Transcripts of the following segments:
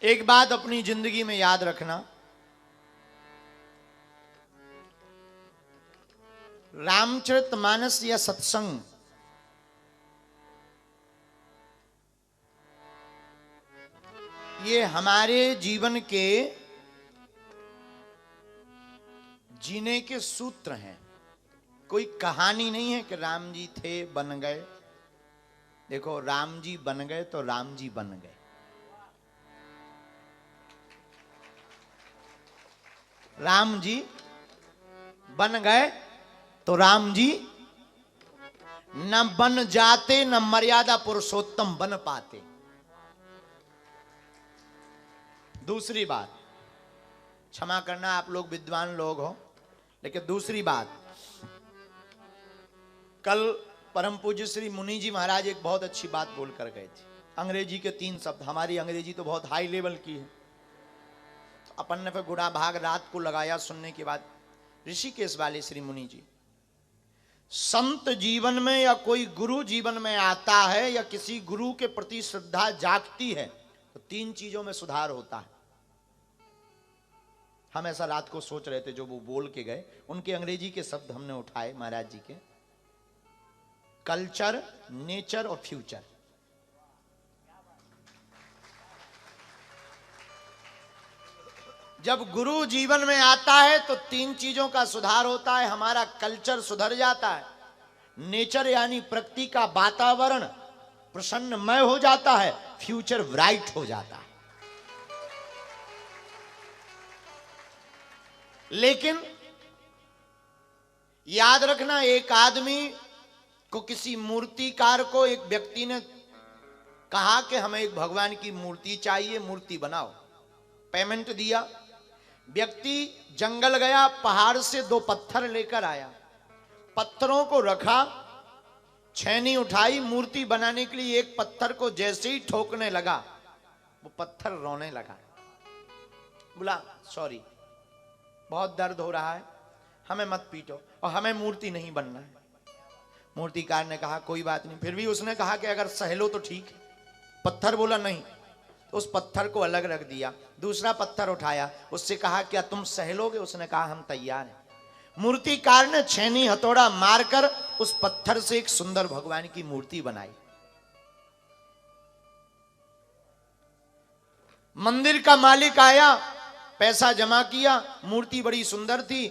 एक बात अपनी जिंदगी में याद रखना, रामचरितमानस या सत्संग ये हमारे जीवन के जीने के सूत्र हैं। कोई कहानी नहीं है कि राम जी थे बन गए। देखो, राम जी बन गए तो राम जी बन गए। राम जी बन गए तो राम जी न बन जाते, न मर्यादा पुरुषोत्तम बन पाते। दूसरी बात, क्षमा करना आप लोग विद्वान लोग हो, लेकिन दूसरी बात, कल परम पूज्य श्री मुनि जी महाराज एक बहुत अच्छी बात बोल कर गए थे। अंग्रेजी के 3 शब्द, हमारी अंग्रेजी तो बहुत हाई लेवल की है, तो अपन ने फिर गुड़ा भाग रात को लगाया सुनने के बाद। ऋषिकेश वाले श्री मुनि जी, संत जीवन में या कोई गुरु जीवन में आता है या किसी गुरु के प्रति श्रद्धा जागती है तो 3 चीजों में सुधार होता है। हम ऐसा रात को सोच रहे थे, जो वो बोल के गए उनके अंग्रेजी के शब्द हमने उठाए महाराज जी के, कल्चर, नेचर और फ्यूचर। जब गुरु जीवन में आता है तो 3 चीजों का सुधार होता है। हमारा कल्चर सुधर जाता है, नेचर यानी प्रकृति का वातावरण प्रसन्नमय हो जाता है, फ्यूचर ब्राइट हो जाता है। लेकिन याद रखना, एक आदमी को, किसी मूर्तिकार को एक व्यक्ति ने कहा कि हमें एक भगवान की मूर्ति चाहिए, मूर्ति बनाओ। पेमेंट दिया, व्यक्ति जंगल गया, पहाड़ से 2 पत्थर लेकर आया, पत्थरों को रखा, छेनी उठाई, मूर्ति बनाने के लिए एक पत्थर को जैसे ही ठोकने लगा वो पत्थर रोने लगा। बोला सॉरी, बहुत दर्द हो रहा है, हमें मत पीटो और हमें मूर्ति नहीं बनना है। मूर्तिकार ने कहा कोई बात नहीं। फिर भी उसने कहा कि अगर सहलो तो ठीक है। पत्थर बोला नहीं, तो उस पत्थर को अलग रख दिया, दूसरा पत्थर उठाया, उससे कहा क्या तुम सहलोगे? उसने कहा हम तैयार हैं। मूर्तिकार ने छेनी हथौड़ा मारकर उस पत्थर से एक सुंदर भगवान की मूर्ति बनाई। मंदिर का मालिक आया, पैसा जमा किया, मूर्ति बड़ी सुंदर थी,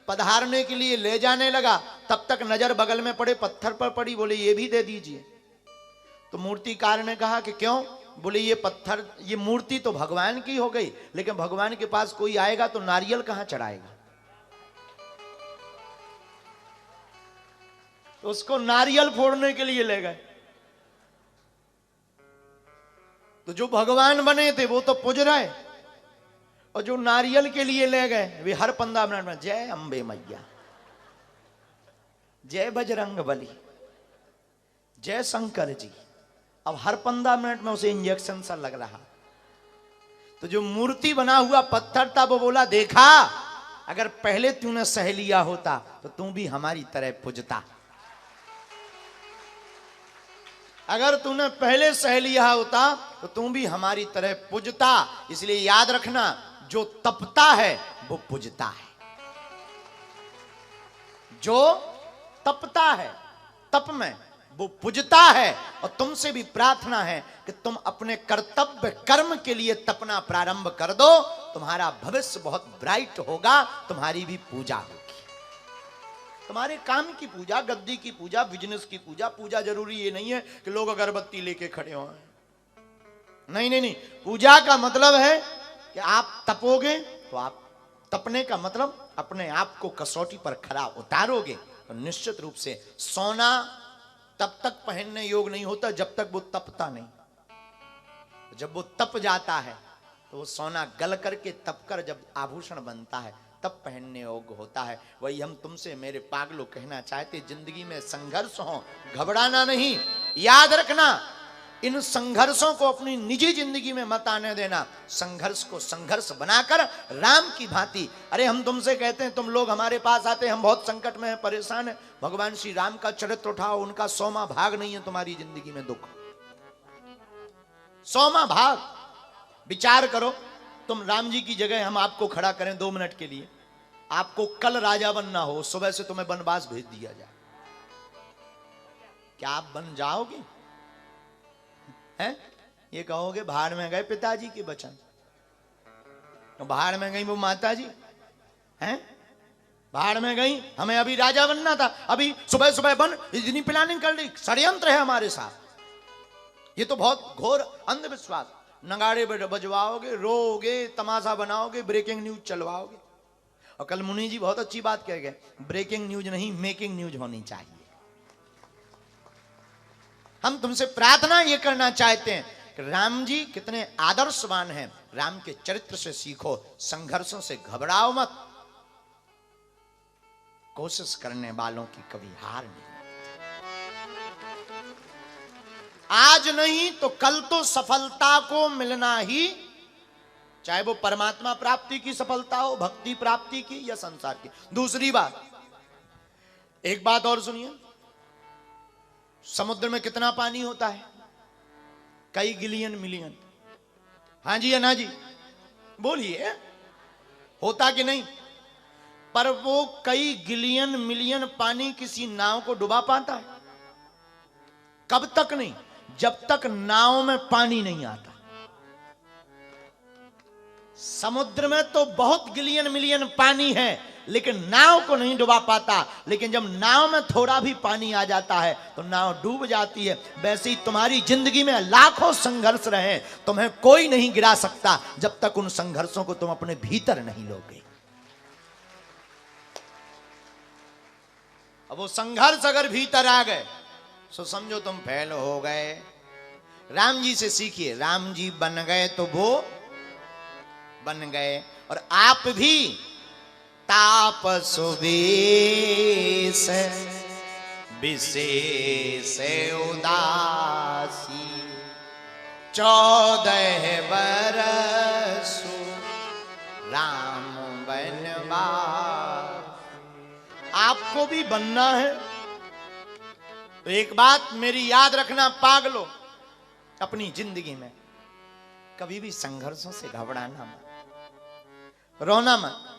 पधारने के लिए ले जाने लगा, तब तक नजर बगल में पड़े पत्थर पर पड़ी, बोले ये भी दे दीजिए। तो मूर्तिकार ने कहा कि क्यों? बोले ये पत्थर, ये मूर्ति तो भगवान की हो गई, लेकिन भगवान के पास कोई आएगा तो नारियल कहां चढ़ाएगा? तो उसको नारियल फोड़ने के लिए ले गए। तो जो भगवान बने थे वो तो पुज रहे, और जो नारियल के लिए ले गए वे हर 15 मिनट में जय अंबे मैया, जय बजरंग बली, जय शंकर जी। अब हर 15 मिनट में उसे इंजेक्शन सा लग रहा। तो जो मूर्ति बना हुआ पत्थर था वो बोला देखा, अगर पहले तूने सह लिया होता तो तू भी हमारी तरह पूजता। अगर तूने पहले सह लिया होता तो तू भी हमारी तरह पूजता। इसलिए याद रखना, जो तपता है वो पूजता है। जो तपता है तप में वो पूजता है। और तुमसे भी प्रार्थना है कि तुम अपने कर्तव्य कर्म के लिए तपना प्रारंभ कर दो, तुम्हारा भविष्य बहुत ब्राइट होगा, तुम्हारी भी पूजा होगी। तुम्हारे काम की पूजा, गद्दी की पूजा, बिजनेस की पूजा। पूजा जरूरी ये नहीं है कि लोग अगरबत्ती लेके खड़े हो। नहीं नहीं नहीं, पूजा का मतलब है कि आप तपोगे तो आप, तपने का मतलब अपने आप को कसौटी पर खरा उतारोगे। और निश्चित रूप से सोना तब तक पहनने योग्य नहीं होता जब तक वो तपता नहीं। जब वो तप जाता है तो वो सोना गल करके तप कर जब आभूषण बनता है तब पहनने योग्य होता है। वही हम तुमसे मेरे पागलों कहना चाहते, जिंदगी में संघर्ष हो, घबराना नहीं। याद रखना, इन संघर्षों को अपनी निजी जिंदगी में मत आने देना। संघर्ष को संघर्ष बनाकर राम की भांति, अरे हम तुमसे कहते हैं, तुम लोग हमारे पास आते हैं, हम बहुत संकट में हैं, परेशान हैं, भगवान श्री राम का चरित्र उठाओ, उनका 100वां भाग नहीं है तुम्हारी जिंदगी में दुख, 100वां भाग। विचार करो, तुम राम जी की जगह हम आपको खड़ा करें 2 मिनट के लिए, आपको कल राजा बनना हो, सुबह से तुम्हें वनवास भेज दिया जाए, क्या आप बन जाओगे? हैं? ये कहोगे भाड़ में गए पिताजी के वचन, तो भाड़ में गई वो माता जी हैं, भाड़ में गई, हमें अभी राजा बनना था, अभी सुबह सुबह बन, इतनी प्लानिंग कर ली, षड्यंत्र है हमारे साथ। ये तो बहुत घोर अंधविश्वास। नगाड़े बजवाओगे, रोओगे, तमाशा बनाओगे, ब्रेकिंग न्यूज चलवाओगे। और कल मुनि जी बहुत अच्छी बात कह गए, ब्रेकिंग न्यूज नहीं मेकिंग न्यूज होनी चाहिए। हम तुमसे प्रार्थना ये करना चाहते हैं कि राम जी कितने आदर्शवान हैं, राम के चरित्र से सीखो, संघर्षों से घबराओ मत, कोशिश करने वालों की कभी हार नहीं। आज नहीं तो कल तो सफलता को मिलना ही, चाहे वो परमात्मा प्राप्ति की सफलता हो, भक्ति प्राप्ति की या संसार की। दूसरी बात, एक बात और सुनिए, समुद्र में कितना पानी होता है? कई गिलियन मिलियन। हाँ जी या ना जी? बोलिए, होता कि नहीं? पर वो कई गिलियन मिलियन पानी किसी नाव को डुबा पाता है? कब तक नहीं? जब तक नाव में पानी नहीं आता। समुद्र में तो बहुत गिलियन मिलियन पानी है, लेकिन नाव को नहीं डुबा पाता। लेकिन जब नाव में थोड़ा भी पानी आ जाता है तो नाव डूब जाती है। वैसे ही तुम्हारी जिंदगी में लाखों संघर्ष रहे, तुम्हें कोई नहीं गिरा सकता जब तक उन संघर्षों को तुम अपने भीतर नहीं लोगे। अब वो संघर्ष अगर भीतर आ गए तो समझो तुम फेल हो गए। राम जी से सीखिए, राम जी बन गए तो वो बन गए, और आप भी तापस वेश विशेष उदासी 14 बरसु राम बनवास। आपको भी बनना है तो एक बात मेरी याद रखना पागलो, अपनी जिंदगी में कभी भी संघर्षों से घबराना मत, रोना मत।